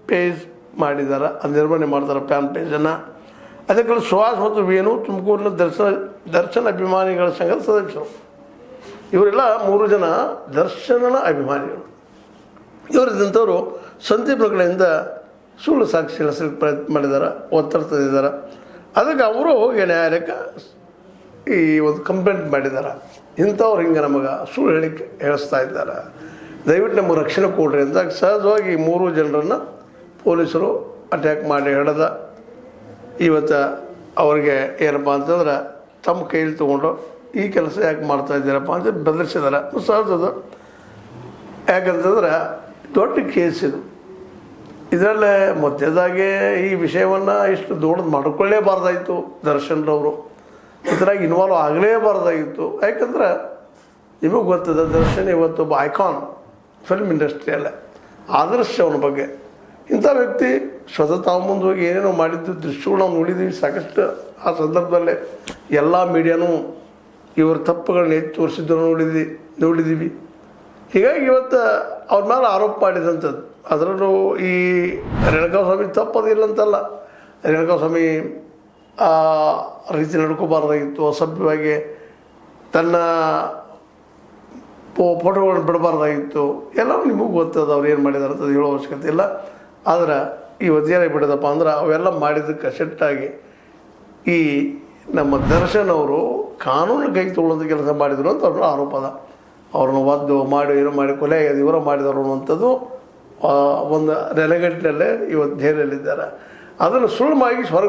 Page ಮಾಡಿದ್ದಾರೆ, ಅದು ನಿರ್ವಹಣೆ ಮಾಡ್ತಾರೆ ಫ್ಯಾನ್ ಪೇಜನ್ನು. ಅದಕ್ಕೆ ಸುಹಾಸ್ ಮತ್ತು ವೇಣು ತುಮಕೂರಿನ ದರ್ಶನ್ ಅಭಿಮಾನಿಗಳ ಸಂಘದ ಸದಸ್ಯರು. ಇವರೆಲ್ಲ 3 ಜನ ದರ್ಶನನ ಅಭಿಮಾನಿಗಳು. ಇವರಿದ್ದಂಥವ್ರು ಸಂದೀಪ್ ಕಡೆಯಿಂದ ಸುಳ್ಳು ಸಾಕ್ಷಿ ಹೇಳಿಸಲಿಕ್ಕೆ ಪ್ರಯತ್ನ ಮಾಡಿದ್ದಾರೆ, ಒತ್ತಡ ತಂದಿದ್ದಾರೆ. ಅದಕ್ಕೆ ಅವರು ಹೋಗಿ ನ್ಯಾಯಾಲಯಕ್ಕೆ ಈ ಒಂದು ಕಂಪ್ಲೇಂಟ್ ಮಾಡಿದ್ದಾರೆ. ಇಂಥವ್ರು ಹಿಂಗೆ ನಮಗೆ ಸುಳ್ಳು ಹೇಳಿಸ್ತಾ ಇದ್ದಾರೆ, ದಯವಿಟ್ಟು ನಮಗೆ ರಕ್ಷಣೆ ಕೊಡ್ರಿ ಅಂತ. ಸಹಜವಾಗಿ 3 ಜನರನ್ನು ಪೊಲೀಸರು ಅಟ್ಯಾಕ್ ಮಾಡಿ ಹಿಡಿದ. ಇವತ್ತು ಅವ್ರಿಗೆ ಏನಪ್ಪ ಅಂತಂದ್ರೆ ತಮ್ಮ ಕೈಯಲ್ಲಿ ತೊಗೊಂಡು ಈ ಕೆಲಸ ಯಾಕೆ ಮಾಡ್ತಾಯಿದ್ದೀರಪ್ಪ ಅಂತ ಬೆದರಿಸಿದ್ದಾರೆ. ಸಹಜದ, ಯಾಕಂತಂದ್ರೆ ದೊಡ್ಡ ಕೇಸ್ ಇದು. ಇದರಲ್ಲೇ ಮೊದಲೇದಾಗೆ ಈ ವಿಷಯವನ್ನು ಇಷ್ಟು ದೊಡ್ಡದು ಮಾಡ್ಕೊಳ್ಳೇಬಾರ್ದಾಯಿತು. ದರ್ಶನ್ರವರು ಇದರಾಗಿ ಇನ್ವಾಲ್ವ್ ಆಗಲೇಬಾರ್ದಾಗಿತ್ತು. ಯಾಕಂದ್ರೆ ನಿಮಗೆ ಗೊತ್ತದ, ದರ್ಶನ್ ಇವತ್ತು ಒಬ್ಬ ಐಕಾನ್ ಫಿಲ್ಮ್ ಇಂಡಸ್ಟ್ರಿಯಲ್ಲೇ, ಆದರ್ಶ ಅವನ ಬಗ್ಗೆ. ಇಂಥ ವ್ಯಕ್ತಿ ಸ್ವತಃ ತಾವು ಮುಂದೆ ಹೋಗಿ ಏನೇನೋ ಮಾಡಿದ್ದು ದೃಶ್ಯಗಳು ನಾವು ನೋಡಿದ್ದೀವಿ ಸಾಕಷ್ಟು. ಆ ಸಂದರ್ಭದಲ್ಲೇ ಎಲ್ಲ ಮೀಡಿಯಾನೂ ಇವ್ರ ತಪ್ಪುಗಳನ್ನ ಎತ್ತಿ ತೋರಿಸಿದ್ದನ್ನು ನೋಡಿದ್ದೀವಿ. ಹೀಗಾಗಿ ಇವತ್ತು ಅವ್ರ ಮೇಲೆ ಆರೋಪ ಮಾಡಿದಂಥದ್ದು. ಅದರಲ್ಲೂ ಈ ರೇಣುಕಾ ಸ್ವಾಮಿ ತಪ್ಪದಿಲ್ಲ ಅಂತಲ್ಲ, ರೇಣುಕಾ ಸ್ವಾಮಿ ಆ ರೀತಿ ನಡ್ಕೋಬಾರ್ದಾಗಿತ್ತು, ಅಸಭ್ಯವಾಗಿ ತನ್ನ ಫೋಟೋಗಳನ್ನ ಬಿಡಬಾರ್ದಾಗಿತ್ತು. ಎಲ್ಲರೂ ನಿಮಗೂ ಗೊತ್ತದ ಅವ್ರು ಏನು ಮಾಡಿದಾರೆ ಅಂತ ಹೇಳೋ ಅವಶ್ಯಕತೆ ಇಲ್ಲ. ಆದರೆ ಇವತ್ತು ಏನಾಗಿ ಬಿಡೋದಪ್ಪ ಅಂದ್ರೆ ಅವೆಲ್ಲ ಮಾಡಿದ್ದಕ್ಕೆ ಸೆಟ್ಟಾಗಿ ಈ ನಮ್ಮ ದರ್ಶನ್ ಅವರು ಕಾನೂನು ಕೈಗೆ ತೊಗೊಳ್ಳೋದು ಕೆಲಸ ಮಾಡಿದರು ಅಂತ ಅವ್ರ ಆರೋಪ ಅದ. ಅವ್ರನ್ನ ಒದ್ದು ಮಾಡಿ ಏನೋ ಮಾಡಿ ಕೊಲೆ ಆಗಿದೆ ಇವರ ಮಾಡಿದವರು ಅನ್ನುವಂಥದ್ದು ಒಂದು ನೆಲೆಗಟ್ಟಿನಲ್ಲೇ ಇವತ್ತು ಜೈಲಲ್ಲಿದ್ದಾರೆ. ಅದನ್ನು ಸುಳ್ಳು ಮಾಡಿ ಹೊರಗೆ